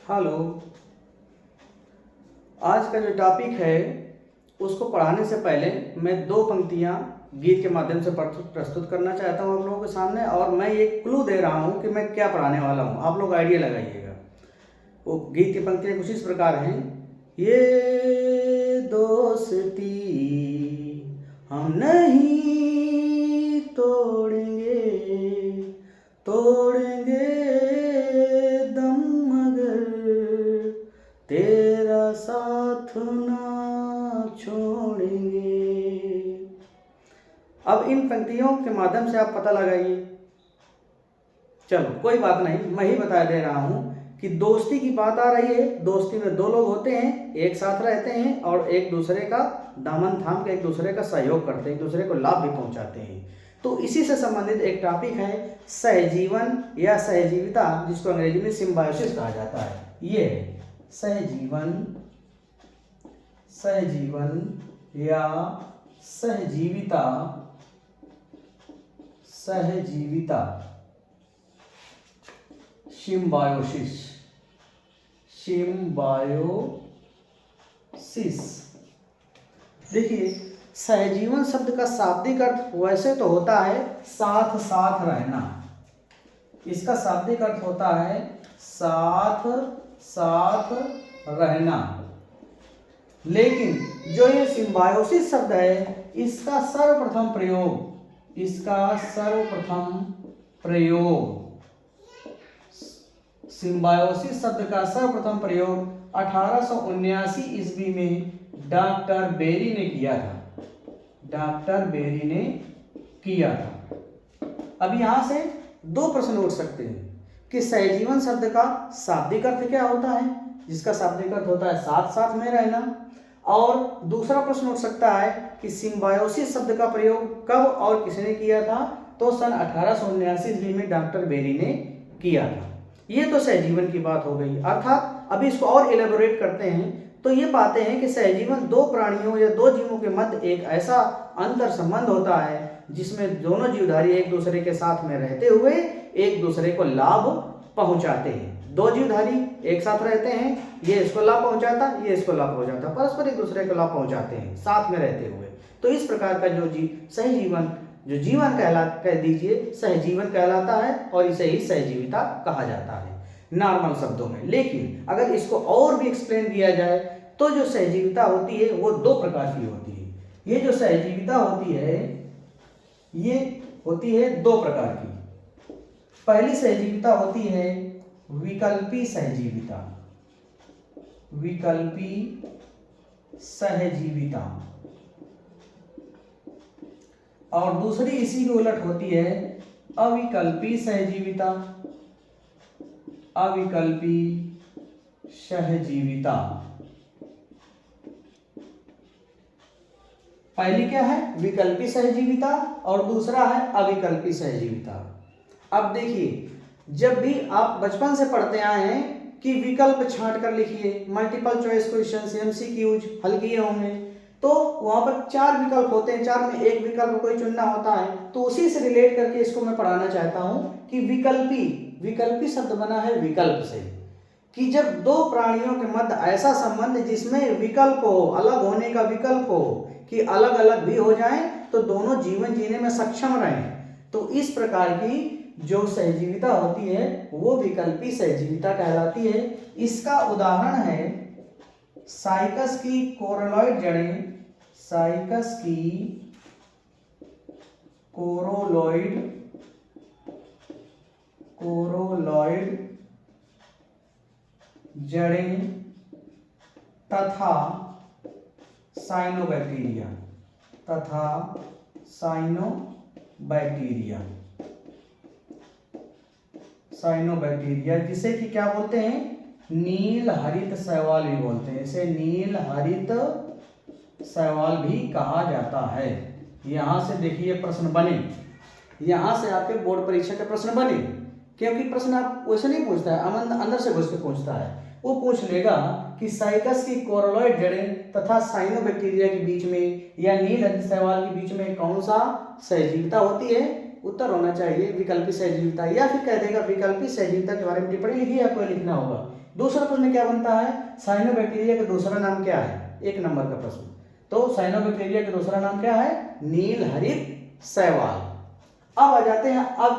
Hello. आज का जो टॉपिक है उसको पढ़ाने से पहले मैं दो पंक्तियां गीत के माध्यम से प्रस्तुत करना चाहता हूं आप लोगों के सामने, और मैं एक क्लू दे रहा हूं कि मैं क्या पढ़ाने वाला हूं। आप लोग आइडिया लगाइएगा। वो गीत की पंक्तियां कुछ इस प्रकार हैं। ये दोस्ती हम नहीं तोड़ेंगे, तोड़ेंगे दम मगर तेरा साथ ना छोड़ेंगे। अब इन पंक्तियों के माध्यम से आप पता लगाइए। चलो कोई बात नहीं, मैं ही बता दे रहा हूं कि दोस्ती की बात आ रही है। दोस्ती में दो लोग होते हैं, एक साथ रहते हैं और एक दूसरे का दामन थाम के एक दूसरे का सहयोग करते हैं, एक दूसरे को लाभ भी पहुंचाते हैं। तो इसी से संबंधित एक टॉपिक है सहजीवन या सहजीविता, जिसको अंग्रेजी में सिम्बायोसिस कहा जाता है। ये सहजीवन, सहजीवन या सहजीविता, सहजीविता, सिम्बायोसिस, सिम्बायोसिस। देखिए, सहजीवन शब्द का शाब्दिक अर्थ वैसे तो होता है साथ साथ रहना। इसका शाब्दिक अर्थ होता है साथ साथ रहना, लेकिन जो ये सिम्बायोसिस शब्द है इसका सर्वप्रथम प्रयोग, सिम्बायोसिस शब्द का सर्वप्रथम प्रयोग 1879 ईस्वी में डॉक्टर बेरी ने किया था। डॉक्टर बेरी ने किया था। अब यहां से दो प्रश्न उठ सकते हैं कि सहजीवन शब्द का शाब्दिक अर्थ क्या होता है, जिसका शाब्दिक अर्थ होता है साथ साथ में रहना। और दूसरा प्रश्न उठ सकता है कि सिम्बायोसिस शब्द का प्रयोग कब और किसने किया था, तो सन 1879 ईस्वी में डॉक्टर बेरी ने किया था। ये तो सहजीवन की बात हो गई। अर्थात अभी इसको और इलेबोरेट करते हैं तो ये पाते हैं कि सहजीवन दो प्राणियों या दो जीवों के मध्य एक ऐसा अंतर संबंध होता है जिसमें दोनों जीवधारी एक दूसरे के साथ में रहते हुए एक दूसरे को लाभ पहुंचाते हैं। दो जीवधारी एक साथ रहते हैं, ये इसको लाभ पहुंचाता, ये इसको लाभ पहुंचाता, परस्पर एक दूसरे को लाभ पहुंचाते हैं साथ में रहते हुए। तो इस प्रकार का जो सहजीवन, जो जीवन कह दीजिए सहजीवन कहलाता है, और इसे ही सहजीविता कहा जाता है नॉर्मल शब्दों में। लेकिन अगर इसको और भी एक्सप्लेन किया जाए तो जो सहजीविता होती है वो दो प्रकार की होती है। ये जो सहजीविता होती है ये होती है दो प्रकार की। पहली सहजीविता होती है विकल्पी सहजीविता, विकल्पी सहजीविता, और दूसरी इसी की उलट होती है अविकल्पी सहजीविता, अविकल्पी सहजीविता। पहली क्या है विकल्पी सहजीविता और दूसरा है अविकल्पी सहजीविता। अब देखिए, जब भी आप बचपन से पढ़ते आए हैं कि विकल्प छांट कर लिखिए, मल्टीपल चॉइस क्वेश्चन एमसीक्यूज हल किए होंगे, तो वहां पर चार विकल्प होते हैं, चार में एक विकल्प कोई चुनना होता है। तो उसी से रिलेट करके इसको मैं पढ़ाना चाहता हूं कि विकल्पी, विकल्पी शब्द बना है विकल्प से, कि जब दो प्राणियों के मध्य ऐसा संबंध जिसमें विकल्प हो, अलग होने का विकल्प हो, कि अलग अलग भी हो जाएं तो दोनों जीवन जीने में सक्षम रहें, तो इस प्रकार की जो सहजीविता होती है वो विकल्पी सहजीविता कहलाती है। इसका उदाहरण है साइकस की कोरोलॉइड जड़ें, साइकस की कोरोलॉइड जड़ें तथा साइनोबैक्टीरिया, तथा साइनोबैक्टीरिया, साइनोबैक्टीरिया, जिसे कि क्या बोलते हैं नील हरित शैवाल भी बोलते हैं। इसे नील हरित शैवाल भी कहा जाता है। यहां से देखिए प्रश्न बने, यहां से आपके बोर्ड परीक्षा के प्रश्न बने, क्योंकि प्रश्न आप वैसे नहीं पूछता है, अंदर से घुस के पूछता है। वो पूछ लेगा कि साइकस की कोरोलॉइड जड़ें तथा साइनोबैक्टीरिया के बीच में या नील हरित शैवाल के बीच में कौन सा सहजीविता होती है, उत्तर होना चाहिए विकल्पी सहजीविता, या फिर कह देगा विकल्पी सहजीविता के बारे में टिप्पणी लिखिए, आपको लिखना होगा दूसरा प्रश्न क्या बनता है, साइनोबैक्टीरिया का दूसरा नाम क्या है, 1 नंबर का प्रश्न। तो साइनोबैक्टीरिया का दूसरा नाम क्या है, नील हरित शैवाल। अब आ जाते हैं अब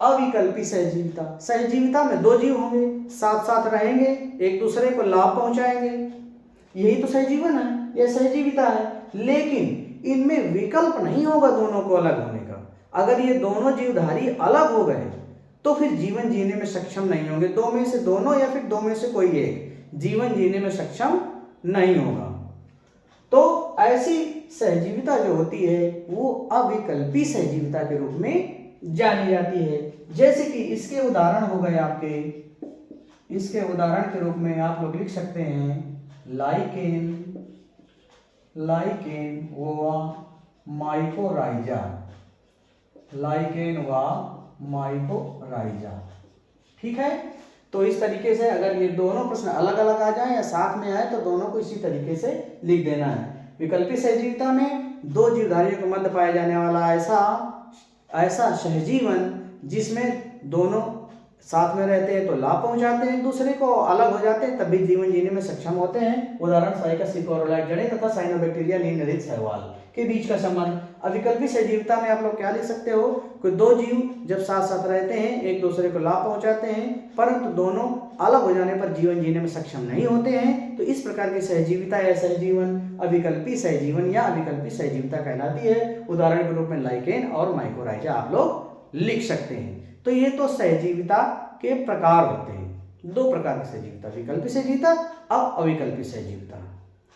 अविकल्पी सहजीविता। सहजीविता में 2 जीव होंगे, साथ साथ रहेंगे, एक दूसरे को लाभ पहुंचाएंगे, यही तो सहजीवन है, यह सहजीविता है। लेकिन इनमें विकल्प नहीं होगा दोनों को अलग होने का। अगर ये दोनों जीवधारी अलग हो गए तो फिर जीवन जीने में सक्षम नहीं होंगे। 2 में से दोनों या फिर 2 में से कोई एक जीवन जीने में सक्षम नहीं होगा। तो ऐसी सहजीविता जो होती है वो अविकल्पी सहजीविता के रूप में जानी जाती है। जैसे कि इसके उदाहरण हो गए आपके, इसके उदाहरण के रूप में आप लोग लिख सकते हैं लाइकेन, लाइकेन व माइकोराइजा, लाइकेन व माइकोराइजा। ठीक है, तो इस तरीके से अगर ये दोनों प्रश्न अलग अलग आ जाए या साथ में आए तो दोनों को इसी तरीके से लिख देना है। विकल्पी सहजीविता में 2 जीवधारियों के मध्य पाया जाने वाला ऐसा सहजीवन जिसमें दोनों साथ में रहते हैं तो लाभ पहुंचाते हैं, दूसरे को अलग हो जाते हैं तब भी जीवन जीने में सक्षम होते हैं। उदाहरण साइकस सिकोरोलाइट जड़ें तथा साइनोबैक्टीरिया नील हरित शैवाल के बीच का संबंध। अविकल्पी सहजीविता में आप लोग क्या लिख सकते हो, कोई 2 जीव जब साथ साथ रहते हैं एक दूसरे को लाभ पहुंचाते हैं परंतु दोनों अलग हो जाने पर जीवन जीने में सक्षम नहीं होते हैं, तो इस प्रकार की सहजीविता या सहजीवन अविकल्पी सहजीवन या अविकल्पी सहजीविता कहलाती है। उदाहरण के रूप में लाइकेन और माइकोराइजा आप लोग लिख सकते हैं। तो ये तो सहजीविता के प्रकार होते हैं, 2 प्रकार की सहजीविता, विकल्पी सहजीविता और अविकल्पी सहजीविता।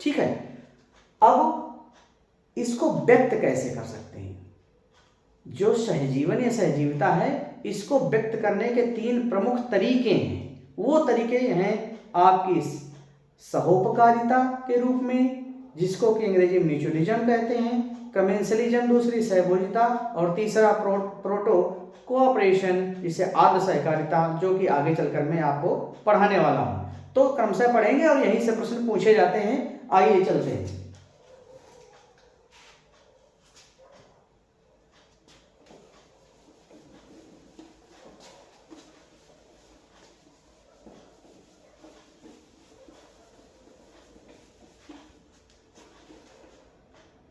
ठीक है, अब इसको व्यक्त कैसे कर सकते हैं। जो सहजीवन या सहजीविता है इसको व्यक्त करने के 3 प्रमुख तरीके हैं। वो तरीके हैं आपकी सहोपकारिता के रूप में, जिसको कि अंग्रेजी में म्यूचुअलिज्म कहते हैं, कमेंसलिज्म दूसरी, सहभोजिता, और तीसरा प्रोटो कोऑपरेशन जिसे आद्य सहकारिता, जो कि आगे चलकर मैं आपको पढ़ाने वाला हूं। तो क्रमशः पढ़ेंगे और यहीं से प्रश्न पूछे जाते हैं। आइए चलते हैं।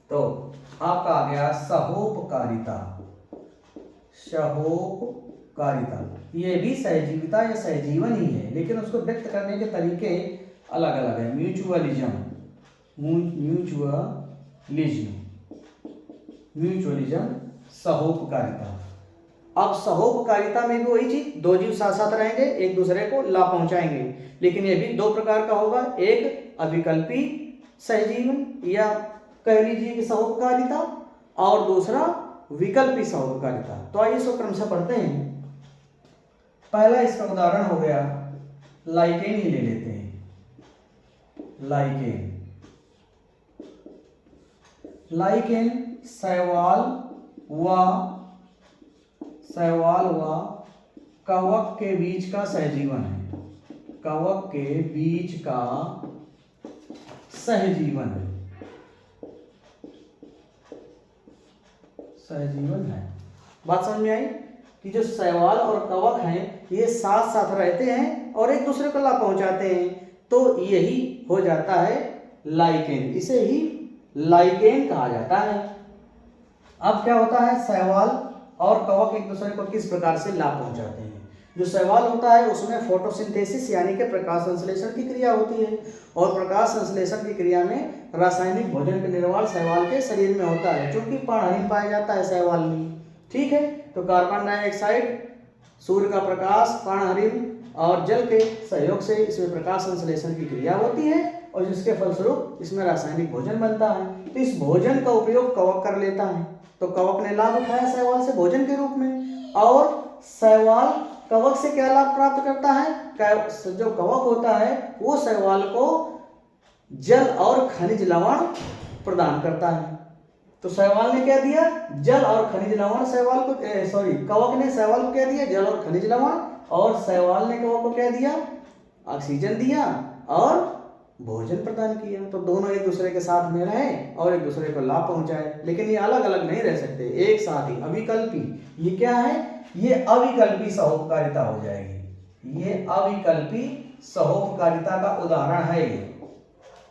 तो आपका आ गया सहोपकारिता। सहोपकारिता ये भी सहजीविता या सहजीवन ही है, लेकिन उसको व्यक्त करने के तरीके अलग अलग है। म्यूचुअलिज्म, म्यूचुअलिज्म, सहोपकारिता। अब सहोपकारिता में भी वही चीज, 2 जीव साथ साथ रहेंगे एक दूसरे को लाभ पहुंचाएंगे, लेकिन ये भी 2 प्रकार का होगा। एक अविकल्पी सहजीवन या कह लीजिए कि सहोपकारिता, और दूसरा विकल्पी सहोपकारिता। तो आइए इसको क्रमशः पढ़ते हैं। पहला इसका उदाहरण हो गया लाइकेन ही ले लेते हैं। लाइकेन शैवाल व कवक के बीच का सहजीवन है। कवक के बीच का सहजीवन है, सहजीवन है। बात समझ में आई कि जो शैवाल और कवक हैं ये साथ साथ रहते हैं और एक दूसरे को लाभ पहुंचाते हैं, तो यही हो जाता है लाइकेन। इसे ही लाइकेन कहा जाता है। अब क्या होता है, शैवाल और कवक एक दूसरे को किस प्रकार से लाभ पहुंचाते हैं। जो शैवाल होता है उसमें फोटोसिंथेसिस यानी कि प्रकाश संश्लेषण की क्रिया होती है, और प्रकाश संश्लेषण की क्रिया में रासायनिक भोजन का निर्माण शैवाल के शरीर में होता है, जो कि पर्णहरित पाया जाता है शैवाल में। ठीक है, तो कार्बन डाइऑक्साइड, सूर्य का प्रकाश, पर्णहरित और जल के सहयोग से इसमें प्रकाश संश्लेषण की क्रिया होती है, और जिसके फलस्वरूप इसमें रासायनिक भोजन बनता है। तो इस भोजन का उपयोग कवक कर लेता है, तो कवक ने लाभ उठाया शैवाल से भोजन के रूप में, और शैवाल कवक से क्या लाभ प्राप्त करता है। जो कवक होता है वो शैवाल को जल और खनिज लवण प्रदान करता है। तो शैवाल ने क्या दिया, जल और खनिज लवण शैवाल को, कवक ने शैवाल को क्या दिया, जल और खनिज लवण, और शैवाल ने कवक को क्या दिया, ऑक्सीजन दिया और भोजन प्रदान किया। तो दोनों एक दूसरे के साथ में रहे और एक दूसरे को लाभ पहुंचाए, लेकिन ये अलग अलग नहीं रह सकते, एक साथ ही। अविकल्पी, ये क्या है, ये अविकल्पी सहोपकारिता हो जाएगी। ये अविकल्पी सहोपकारिता का उदाहरण है ये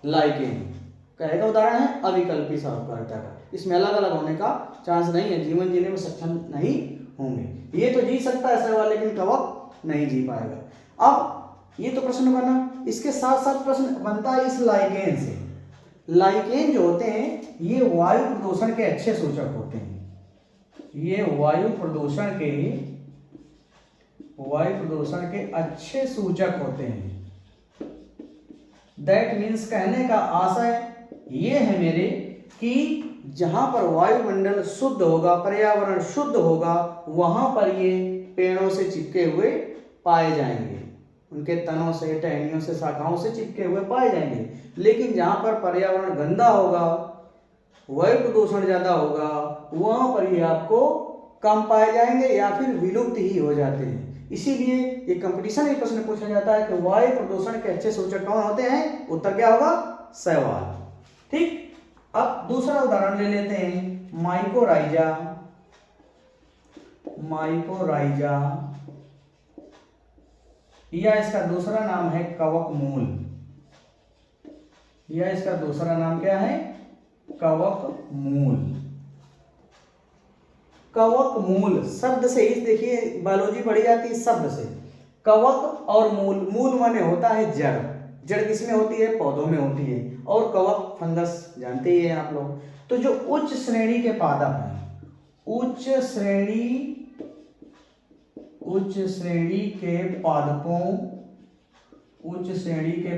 लाइकेन। कहे का उदाहरण है अविकल्पी सहोपकारिता का। इसमें अलग अलग होने का चांस नहीं है, जीवन जीने में सक्षम नहीं होंगे। ये तो जी सकता है शैवाल, लेकिन कवक नहीं जी पाएगा। अब ये तो प्रश्न बना, इसके साथ साथ प्रश्न बनता है इस लाइकेन से। लाइकेन जो होते हैं ये वायु प्रदूषण के अच्छे सूचक होते हैं। ये वायु प्रदूषण के अच्छे सूचक होते हैं। दैट मीन्स कहने का आशय ये है मेरे कि जहां पर वायुमंडल शुद्ध होगा, पर्यावरण शुद्ध होगा, वहां पर ये पेड़ों से चिपके हुए पाए जाएंगे, उनके तनों से, टहनियों से, शाखाओं से चिपके हुए पाए जाएंगे। लेकिन जहां पर पर्यावरण गंदा होगा, वायु प्रदूषण ज्यादा होगा, वहां पर ये आपको कम पाए जाएंगे या फिर विलुप्त ही हो जाते हैं। इसीलिए ये कंपटीशन में प्रश्न पूछा जाता है कि वायु प्रदूषण के अच्छे सूचक कौन होते हैं? उत्तर क्या होगा? शैवाल। ठीक, अब दूसरा उदाहरण ले लेते हैं, माइकोराइजा। या इसका दूसरा नाम है कवक मूल। या इसका दूसरा नाम क्या है? कवक मूल। कवक मूल शब्द से ही देखिए बायोलॉजी पढ़ी जाती है शब्द से। कवक और मूल, मूल माने होता है जड़। जड़ किसमें होती है? पौधों में होती है। और कवक फंगस जानते ही हैं आप लोग। तो जो उच्च श्रेणी के पादप हैं, उच्च श्रेणी के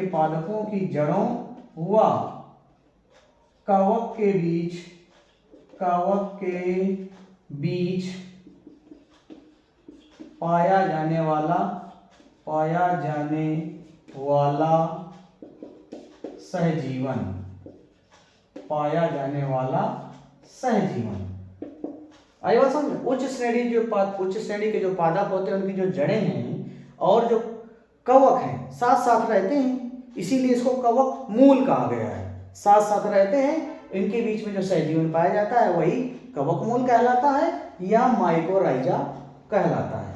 पादपों की जड़ों व कवक के बीच पाया जाने वाला सहजीवन। आई बात समझ? उच्च श्रेणी के जो पादप होते हैं, उनकी जो जड़ें हैं और जो कवक हैं साथ साथ रहते हैं, इसीलिए इसको कवक मूल कहा गया है। साथ साथ रहते हैं, इनके बीच में जो सहजीवन पाया जाता है वही कवक मूल कहलाता है या माइकोराइजा कहलाता है।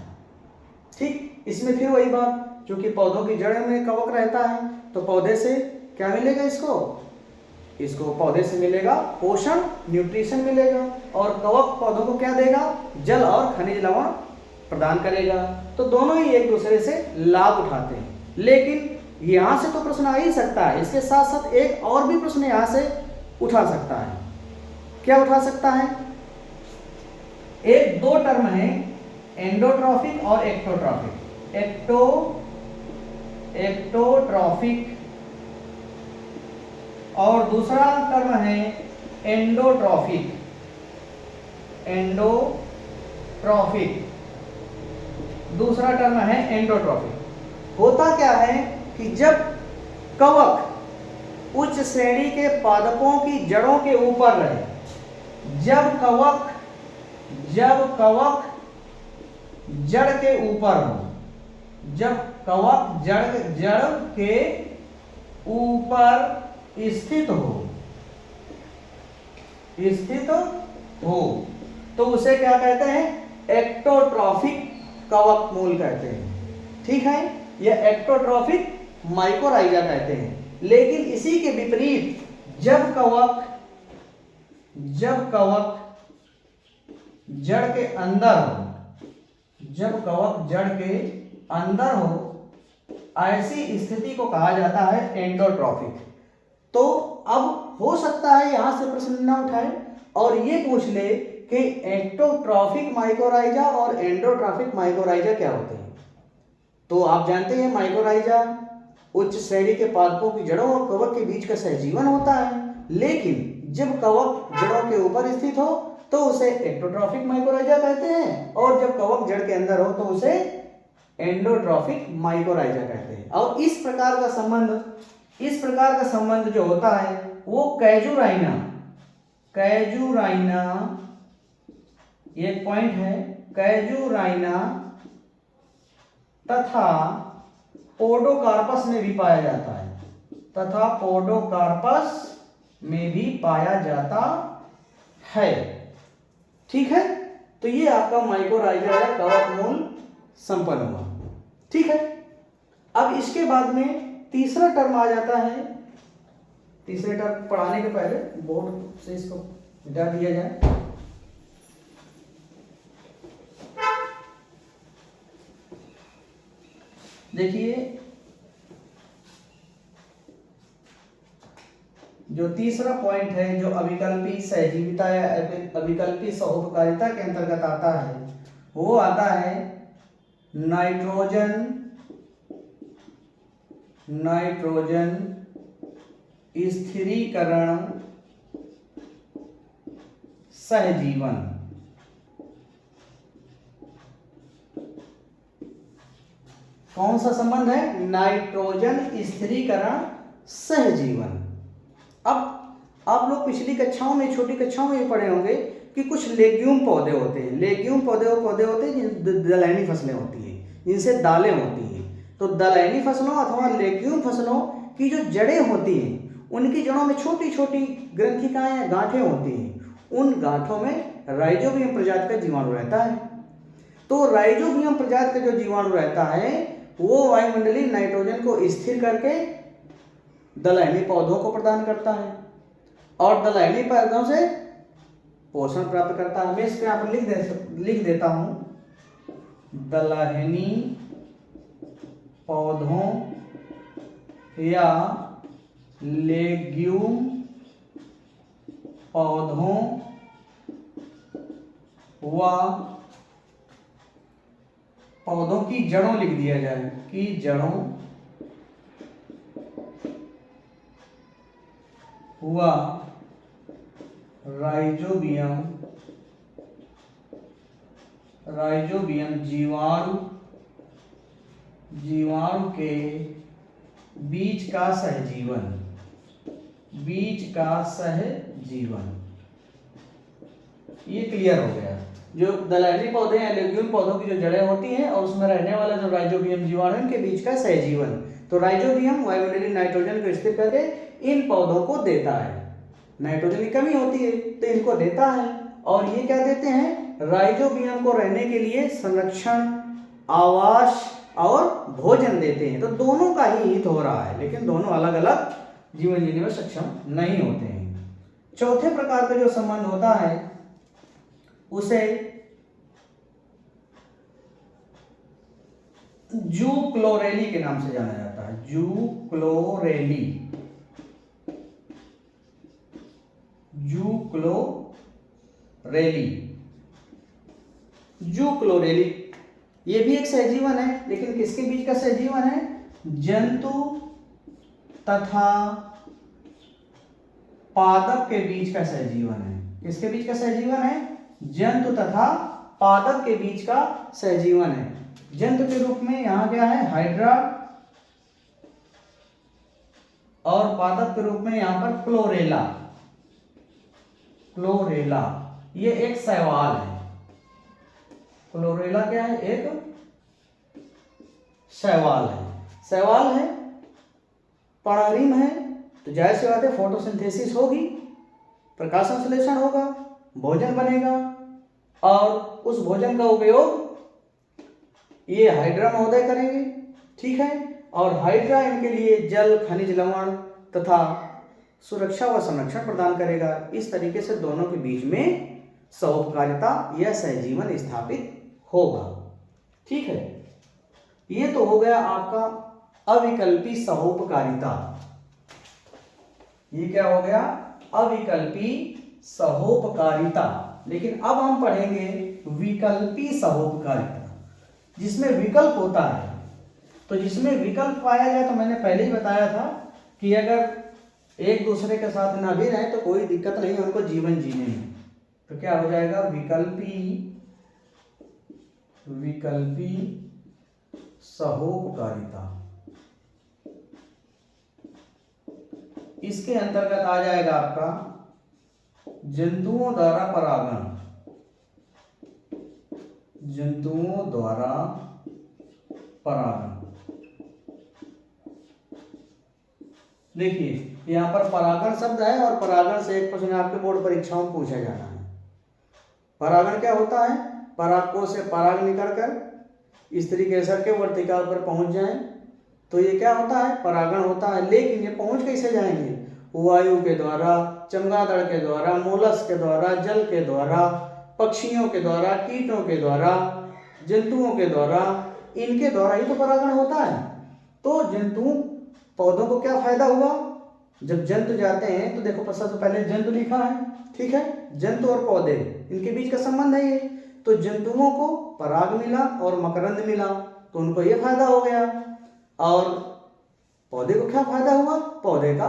ठीक, इसमें फिर वही बात, क्योंकि पौधों की जड़ में कवक रहता है तो पौधे से क्या मिलेगा? इसको पौधे से मिलेगा पोषण, न्यूट्रिशन मिलेगा। और कवक पौधों को क्या देगा? जल और खनिज लवण प्रदान करेगा। तो दोनों ही एक दूसरे से लाभ उठाते हैं। लेकिन यहां से तो प्रश्न आ ही सकता है, इसके साथ साथ एक और भी प्रश्न यहां से उठा सकता है। क्या उठा सकता है? एक दो टर्म है, एंडोट्रॉफिक और एक्टोट्रॉफिक। एक्टोट्रॉफिक और दूसरा टर्म है एंडोट्रॉफिक। दूसरा टर्म है एंडोट्रॉफिक। होता क्या है कि जब कवक उच्च श्रेणी के पादपों की जड़ों के ऊपर रहे, जब कवक जड़ के ऊपर हो, जब कवक जड़ के ऊपर स्थित हो तो उसे क्या कहते हैं? एक्टोट्रॉफिक कवक मूल कहते हैं। ठीक है, यह एक्टोट्रॉफिक माइकोराइजा कहते हैं। लेकिन इसी के विपरीत जब कवक जड़ के अंदर हो, ऐसी स्थिति को कहा जाता है एंडोट्रॉफिक। तो अब हो सकता है यहां से प्रश्न ना उठाए और ये पूछ ले कि एक्टोट्रॉफिक माइकोराइजा और एंडोट्रॉफिक माइकोराइजा क्या होते हैं। तो आप जानते हैं माइकोराइजा उच्च श्रेणी के पादपों की जड़ों और कवक के बीच का सहजीवन होता है। लेकिन जब कवक जड़ों के ऊपर स्थित हो तो उसे एक्टोट्रॉफिक माइकोराइजा कहते हैं, और जब कवक जड़ के अंदर हो तो उसे एंडोट्रॉफिक माइकोराइजा कहते हैं। और इस प्रकार का संबंध जो होता है वो कैजुराइना, ये पॉइंट है, कैजुराइना तथा पोडोकार्पस में भी पाया जाता है। ठीक है, तो ये आपका माइकोराइजा या कवक मूल संपन्न हुआ। ठीक है, अब इसके बाद में तीसरा टर्म आ जाता है। तीसरे टर्म पढ़ाने के पहले बोर्ड से इसको मिटा दिया जाए। देखिए, जो तीसरा पॉइंट है जो अविकल्पी सहजीविता या अविकल्पी सहोपकारिता के अंतर्गत आता है, वो आता है नाइट्रोजन स्थिरीकरण सहजीवन। कौन सा संबंध है? नाइट्रोजन स्थिरीकरण सहजीवन। अब आप लोग पिछली कक्षाओं में, छोटी कक्षाओं में पढ़े होंगे कि कुछ लेग्यूम पौधे होते हैं। लेग्यूम पौधे होते हैं जिन दलहनी फसलें होती हैं, जिनसे दालें होती हैं। तो दलहनी फसलों अथवा लेग्यूम फसलों की जो जड़ें होती हैं, उनकी जड़ों में छोटी छोटी ग्रंथिकाएं या गांठें होती हैं। उन गांठों में राइजोबियम प्रजाति का जीवाणु रहता है। तो राइजोबियम प्रजाति का जो जीवाणु रहता है वो वायुमंडलीय नाइट्रोजन को स्थिर करके दलहनी पौधों को प्रदान करता है और दलहनी पौधों से पोषण प्राप्त करता है। मैं इसको यहाँ पर लिख देता हूं। दलहनी पौधों या लेग्यूम पौधों व पौधों की जड़ों लिख दिया जाए कि जड़ों व राइजोबियम जीवाणु के बीच का सहजीवन। ये क्लियर हो गया। जो दलहनी पौधे हैं, लेग्यूम पौधों की जो जड़ें होती हैं और उसमें रहने वाला जो राइजोबियम जीवाणु है, इनके बीच का सहजीवन। तो राइजोबियम वायुमंडलीय नाइट्रोजन को स्थिर करके इन पौधों को देता है। नाइट्रोजन की कमी होती है तो इनको देता है, और ये क्या देते हैं? राइजोबियम को रहने के लिए संरक्षण, आवास और भोजन देते हैं। तो दोनों का ही हित हो रहा है, लेकिन दोनों अलग अलग जीवन जीने में सक्षम नहीं होते हैं। चौथे प्रकार का जो संबंध होता है उसे जूक्लोरेली के नाम से जाना जाता है। जूक्लोरेली ये भी एक सहजीवन है, लेकिन किसके बीच का सहजीवन है? जंतु तथा पादप के बीच का सहजीवन है। किसके बीच का सहजीवन है? जंतु तथा पादप के बीच का सहजीवन है। जंतु के रूप में यहां क्या है? हाइड्रा, और पादप के रूप में यहां पर क्लोरेला। ये एक शैवाल है। क्लोरेला क्या है? एक शैवाल है, पर्णहरिम है। तो जाहिर सी बात है फोटोसिंथेसिस होगी, प्रकाश संश्लेषण होगा, भोजन बनेगा, और उस भोजन का उपयोग ये हाइड्रा महोदय करेंगे। ठीक है, और हाइड्रा इनके लिए जल, खनिज लवण तथा सुरक्षा व संरक्षण प्रदान करेगा। इस तरीके से दोनों के बीच में सहोपकारिता या सहजीवन स्थापित होगा। ठीक है, ये तो हो गया आपका अविकल्पी सहोपकारिता। ये क्या हो गया? अविकल्पी सहोपकारिता। लेकिन अब हम पढ़ेंगे विकल्पी सहोपकारिता, जिसमें विकल्प होता है। तो जिसमें विकल्प पाया जाए, तो मैंने पहले ही बताया था कि अगर एक दूसरे के साथ ना भी रहे तो कोई दिक्कत नहीं है उनको जीवन जीने में। तो क्या हो जाएगा? विकल्पी सहोपकारिता। इसके अंतर्गत आ जाएगा आपका जंतुओं द्वारा परागण। देखिए, यहाँ पर परागण शब्द है, और परागण से एक प्रश्न आपके बोर्ड परीक्षाओं में पूछा जाना है। परागण क्या होता है? परागकोश से पराग निकल कर इस तरीके से के वर्तिका पर पहुंच जाए तो ये क्या होता है? परागण होता है। लेकिन ये पहुंच कैसे जाएंगे? वायु के द्वारा, चमगादड़ के द्वारा, मोलस्क के द्वारा, जल के द्वारा, पक्षियों के द्वारा, कीटों के द्वारा, जंतुओं के द्वारा, इनके द्वारा ही तो परागण होता है। तो जंतु पौधों को क्या फायदा हुआ? जब जंतु जाते हैं तो देखो सबसे पहले जंतु लिखा है, ठीक है, जंतु और पौधे इनके बीच का संबंध है ये। तो जंतुओं को पराग मिला और मकरंद मिला तो उनको ये फायदा हो गया, और पौधे को क्या फायदा हुआ? पौधे का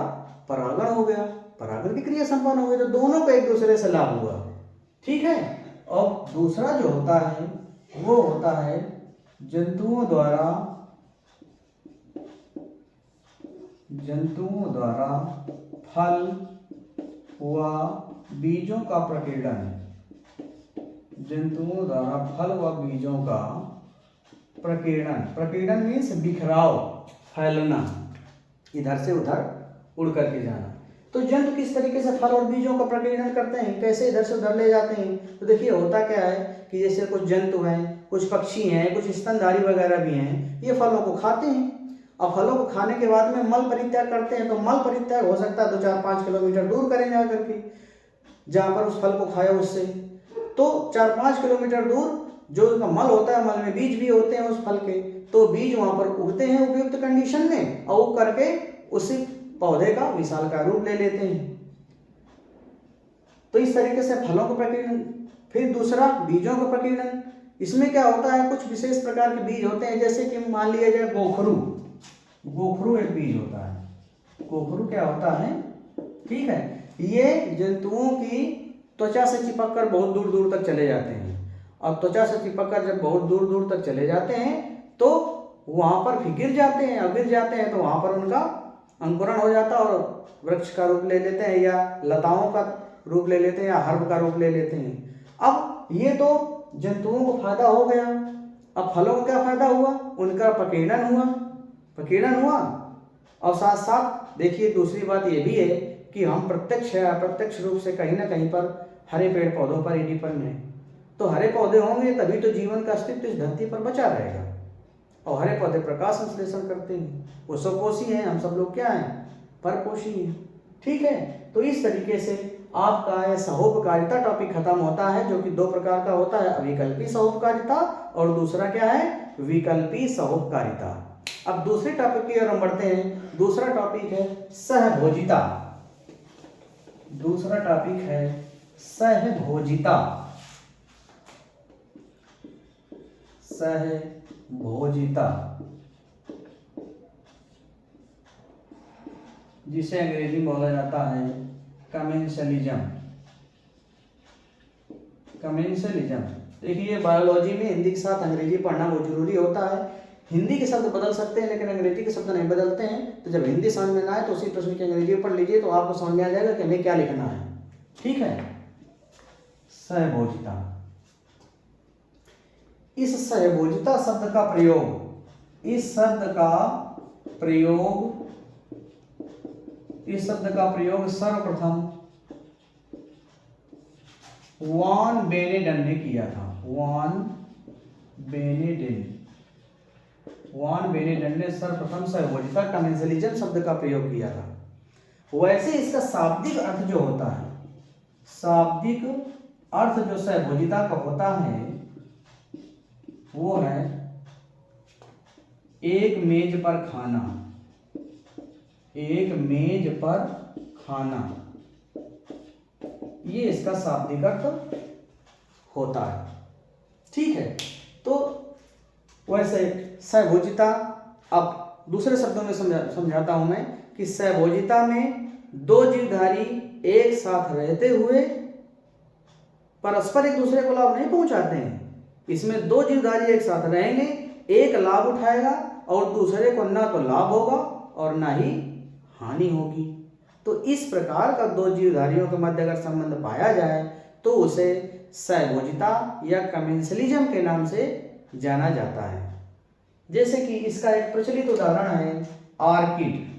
परागण हो गया, परागण की क्रिया संपन्न हो गई, तो दोनों को एक दूसरे से लाभ हुआ, ठीक है। और दूसरा जो होता है वो होता है जंतुओं द्वारा फल व बीजों का प्रकीर्णन। जंतुओं द्वारा फल व बीजों का प्रकीर्णन। प्रकीर्णन मीन्स बिखराव, फैलना, इधर से उधर उड़ करके जाना। तो जंतु किस तरीके से फल और बीजों का प्रकीर्णन करते हैं, कैसे इधर से उधर ले जाते हैं? तो देखिए होता क्या है कि जैसे कुछ जंतु हैं, कुछ पक्षी हैं, कुछ स्तनधारी वगैरह भी हैं, ये फलों को खाते हैं। अब फलों को खाने के बाद में मल परित्याग करते हैं, तो मल परित्याग हो सकता है 2-4-5 किलोमीटर दूर करें जा करके, जहाँ पर उस फल को खाए उससे। तो 4-5 किलोमीटर दूर जो उनका मल होता है, मल में बीज भी होते हैं उस फल के, तो बीज वहाँ पर उगते हैं उपयुक्त कंडीशन में, और उग करके उसी पौधे का विशालकाय रूप ले लेते हैं। तो इस तरीके से फलों को प्रकीर्णन। फिर दूसरा बीजों का प्रकीर्णन। इसमें क्या होता है, कुछ विशेष प्रकार के बीज होते हैं, जैसे कि मान लिया जाए गोखरू। गोखरू एक बीज होता है। गोखरू क्या होता है, ठीक है, ये जंतुओं की त्वचा से चिपक कर बहुत दूर दूर तक चले जाते हैं। अब त्वचा से चिपक कर जब बहुत दूर दूर तक चले जाते हैं तो वहां पर फिर गिर जाते हैं, और गिर जाते हैं तो वहां पर उनका अंकुरण हो जाता है और वृक्ष का रूप ले लेते हैं, या लताओं का रूप ले लेते हैं, या हर्ब का रूप ले लेते हैं। अब ये तो जंतुओं को फायदा हो गया। अब फलों को क्या फायदा हुआ? उनका प्रकीर्णन हुआ। और साथ साथ देखिए दूसरी बात ये भी है कि हम प्रत्यक्ष या अप्रत्यक्ष रूप से कहीं ना कहीं पर हरे पेड़ पौधों पर ही डिपेंड हैं। तो हरे पौधे होंगे तभी तो जीवन का अस्तित्व इस धरती पर बचा रहेगा। और हरे पौधे प्रकाश संश्लेषण करते हैं, वो स्वपोषी हैं, हम सब लोग क्या हैं? परपोषी हैं, ठीक है। तो इस तरीके से आपका यह सहोपकारिता टॉपिक खत्म होता है, जो कि 2 प्रकार का होता है, अविकल्पी सहोपकारिता और दूसरा क्या है? विकल्पी सहोपकारिता। अब दूसरे टॉपिक की ओर हम बढ़ते हैं। दूसरा टॉपिक है सहभोजिता। दूसरा टॉपिक है सहभोजिता। सहभोजिता, जिसे अंग्रेजी में बोला जाता है कमेंसलिज्म। देखिए बायोलॉजी में हिंदी के साथ अंग्रेजी पढ़ना बहुत जरूरी होता है। हिंदी के शब्द बदल सकते हैं लेकिन अंग्रेजी के शब्द नहीं बदलते हैं। तो जब हिंदी समझ में ना आए तो उसी प्रश्न की अंग्रेजी पढ़ लीजिए तो आपको समझ में आ जाएगा कि हमें क्या लिखना है, ठीक है। सहभोजिता। इस सहभोजिता शब्द का प्रयोग सर्वप्रथम वान बेनेडन ने किया था। वान बेनेडन ने सर्वप्रथम सहभोजिता कमेंसलिज्म शब्द का प्रयोग किया था। वैसे इसका शाब्दिक अर्थ जो होता है, शाब्दिक अर्थ जो सहभोजिता का होता है वो है एक मेज पर खाना। एक मेज पर खाना, ये इसका शाब्दिक अर्थ होता है, ठीक है। तो वैसे सहभोजिता, अब दूसरे शब्दों में समझाता हूं मैं कि सहभोजिता में 2 जीवधारी एक साथ रहते हुए परस्पर एक दूसरे को लाभ नहीं पहुंचाते हैं। इसमें 2 जीवधारी एक साथ रहेंगे, एक लाभ उठाएगा और दूसरे को ना तो लाभ होगा और ना ही हानि होगी। तो इस प्रकार का 2 जीवधारियों के मध्य अगर संबंध पाया जाए तो उसे सहभोजिता या कमेंसलिज्म के नाम से जाना जाता है। जैसे कि इसका एक प्रचलित उदाहरण है आर्किड।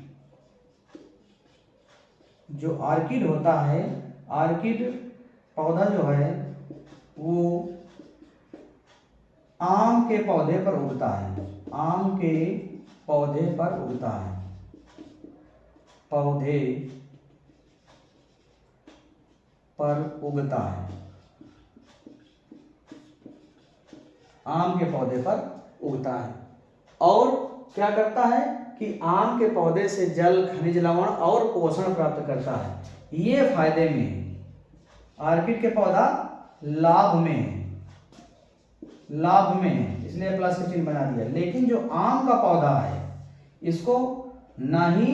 जो आर्किड होता है, आर्किड पौधा जो है वो आम के पौधे पर उगता है, आम के पौधे पर उगता है, पौधे पर उगता है, आम के पौधे पर उगता है। और क्या करता है कि आम के पौधे से जल, खनिज लवण और पोषण प्राप्त करता है। ये फायदे में है। ऑर्किड के पौधा लाभ में है, लाभ में है, इसलिए प्लस का चिन्ह बना दिया। लेकिन जो आम का पौधा है इसको ना ही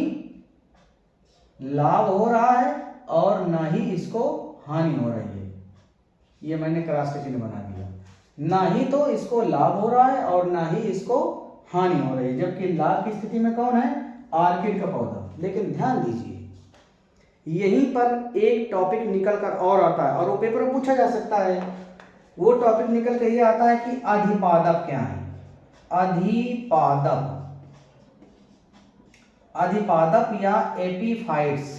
लाभ हो रहा है और ना ही इसको हानि हो रही है। ये मैंने क्रॉस का चिन्ह बना दिया। ना ही तो इसको लाभ हो रहा है और ना ही इसको हानि हो रही है, जबकि लाभ की स्थिति में कौन है? ऑर्किड का पौधा। लेकिन ध्यान दीजिए, यहीं पर एक टॉपिक निकल कर और आता है और वो पेपर में पूछा जा सकता है। वो टॉपिक निकल कर ये आता है कि अधिपादप क्या है? अधिपादप, अधिपादप या एपीफाइट्स,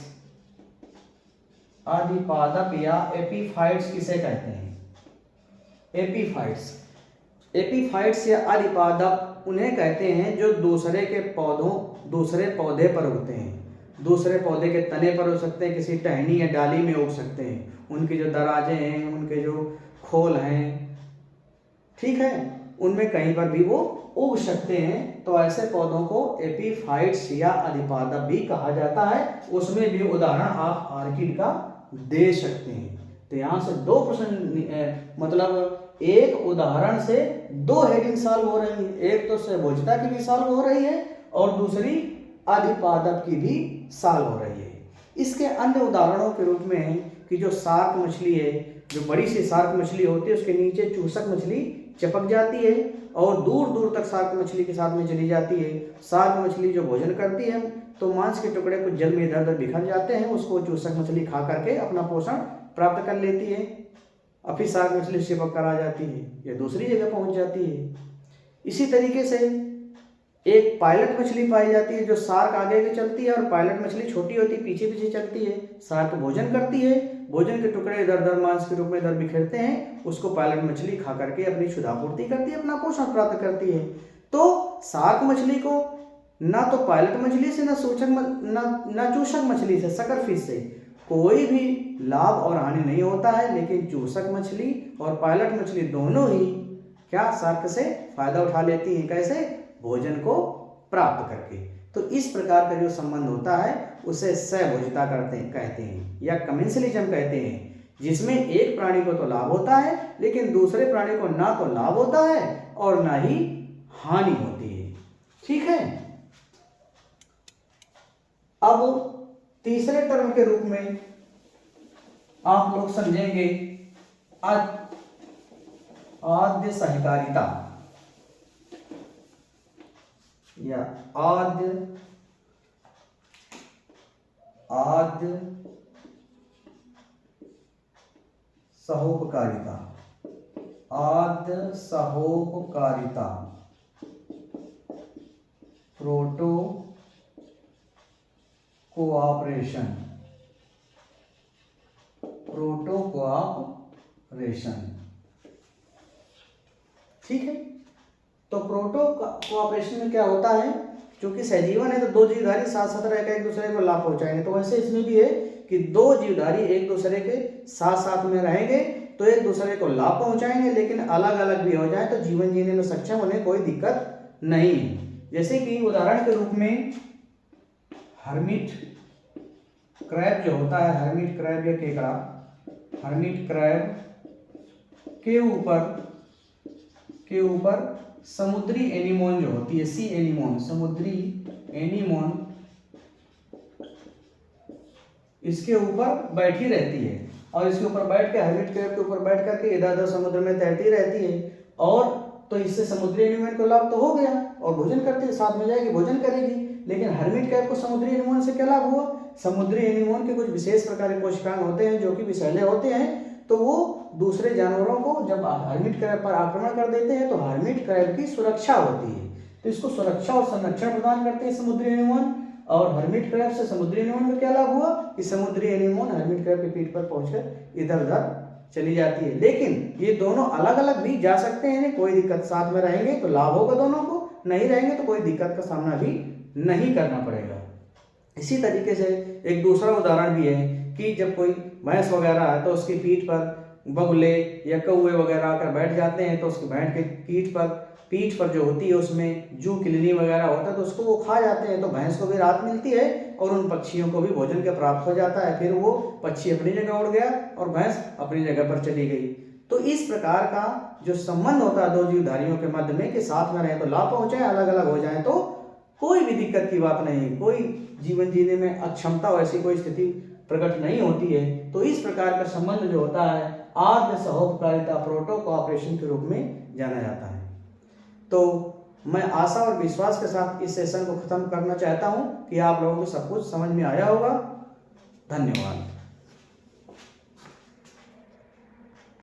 अधिपादप या एपीफाइट्स किसे कहते हैं? एपीफाइट्स, एपीफाइट्स या अधिपादप उन्हें कहते हैं जो दूसरे के पौधों, दूसरे पौधे पर उगते हैं। दूसरे पौधे के तने पर उग सकते हैं, किसी टहनी या डाली में उग सकते हैं। उनके जो दराजे हैं, उनके जो खोल हैं, ठीक है, उनमें कहीं पर भी वो उग सकते हैं। तो ऐसे पौधों को एपीफाइट्स या अधिपादप भी कहा जाता है। उसमें भी उदाहरण आप ऑर्किड का दे सकते हैं। तो यहाँ से दो प्रश्न, मतलब एक उदाहरण से दो हेडिंग सॉल्व हो रही है। एक तो सहभोजिता की भी सॉल्व हो रही है और दूसरी अधिपादप की भी सॉल्व हो रही है। इसके अन्य उदाहरणों के रूप में है कि जो शार्क मछली है, जो बड़ी सी शार्क मछली होती है, उसके नीचे चूसक मछली चिपक जाती है और दूर दूर तक शार्क मछली के साथ में चली जाती है। शार्क मछली जो भोजन करती है तो मांस के टुकड़े कुछ जल में इधर उधर बिखर जाते हैं, उसको चूसक मछली खा करके अपना पोषण प्राप्त कर लेती है। और फिर शार्क मछली चिपक कर आ जाती है या दूसरी जगह पहुंच जाती है। इसी तरीके से एक पायलट मछली पाई जाती है जो शार्क आगे आगे चलती है और पायलट मछली छोटी होती है, पीछे पीछे चलती है। शार्क भोजन करती है, भोजन के टुकड़े इधर उधर मांस के रूप में इधर बिखेरते हैं, उसको पायलट मछली खा करके अपनी क्षुधापूर्ति करती है, अपना पोषण प्राप्त करती है। तो शार्क मछली को ना तो पायलट मछली से, ना चूसक मछली से, सकर फिश से कोई भी लाभ और हानि नहीं होता है। लेकिन चूसक मछली और पायलट मछली दोनों ही क्या शार्क से फायदा उठा लेती हैं। कैसे? भोजन को प्राप्त करके। तो इस प्रकार का जो संबंध होता है उसे सहभोजिता कहते हैं या कमेंसलिज्म कहते हैं, जिसमें एक प्राणी को तो लाभ होता है लेकिन दूसरे प्राणी को ना तो लाभ होता है और ना ही हानि होती है। ठीक है। अब तीसरे टर्म के रूप में आप लोग समझेंगे आद्य सहकारिता या आद्य सहोपकारिता, आद्य सहोपकारिता, प्रोटो कोऑपरेशन, प्रोटो कोऑपरेशन। ठीक है। तो प्रोटो कोऑपरेशन में क्या होता है, क्योंकि सहजीवन है तो दो जीवधारी साथ साथ रहकर एक दूसरे को लाभ पहुंचाएंगे। तो वैसे इसमें भी है कि दो जीवधारी एक दूसरे के साथ साथ में रहेंगे तो एक दूसरे को लाभ पहुंचाएंगे, लेकिन अलग अलग भी हो जाए तो जीवन जीने में सक्षम, उन्हें कोई दिक्कत नहीं है। जैसे कि उदाहरण के रूप में हर्मिट क्रैब जो होता है, हर्मिट क्रैब या केकड़ा, हर्मिट क्रैब के ऊपर समुद्री एनीमोन जो होती है, सी एनीमोन, समुद्री एनीमोन इसके ऊपर बैठी रहती है और इसके ऊपर बैठ के, हर्मिट क्रैब के ऊपर बैठ करके इधर उधर समुद्र में तैरती रहती है। और तो इससे समुद्री एनीमोन को लाभ तो हो गया और भोजन करती है, साथ में जाएगी भोजन करेगी। लेकिन हर्मिट क्रैब को समुद्री एनीमोन से क्या लाभ हुआ? समुद्री एनीमोन के कुछ विशेष प्रकार के कोशिकांग होते हैं जो कि विषैले होते हैं, तो वो दूसरे जानवरों को जब हर्मिट क्रैब पर आक्रमण कर देते हैं तो हर्मिट क्रैब की सुरक्षा होती है। तो इसको सुरक्षा और संरक्षण प्रदान करते हैं समुद्री एनीमोन। और हर्मिट क्रैब से समुद्री एनीमोन में क्या लाभ हुआ कि समुद्री एनीमोन हर्मिट क्रैब की पीठ पर पहुंचकर इधर उधर चली जाती है। लेकिन ये दोनों अलग अलग भी जा सकते हैं, कोई दिक्कत, साथ में रहेंगे तो लाभ होगा दोनों को, नहीं रहेंगे तो कोई दिक्कत का सामना भी नहीं करना पड़ेगा। इसी तरीके से एक दूसरा उदाहरण भी है कि जब कोई भैंस वगैरह है तो उसकी पीठ पर बगुले या कौवे वगैरह आकर बैठ जाते हैं, तो उसकी भैंस के पीठ पर जो होती है उसमें जू किलनी वगैरह होता है, तो उसको वो खा जाते हैं, तो भैंस को भी राहत मिलती है और उन पक्षियों को भी भोजन के प्राप्त हो जाता है। फिर वो पक्षी अपनी जगह उड़ गया और भैंस अपनी जगह पर चली गई। तो इस प्रकार का जो संबंध होता है दो जीवधारियों के मध्य में कि साथ में रहे तो लाभ पहुंचे, अलग अलग हो जाए तो कोई भी दिक्कत की बात नहीं, कोई जीवन जीने में अक्षमता वैसी कोई स्थिति प्रकट नहीं होती है। तो इस प्रकार का संबंध जो होता है आत्म सहोपकारिता प्रोटो कोऑपरेशन के रूप में जाना जाता है। तो मैं आशा और विश्वास के साथ इस सेशन को खत्म करना चाहता हूं कि आप लोगों को सब कुछ समझ में आया होगा। धन्यवाद।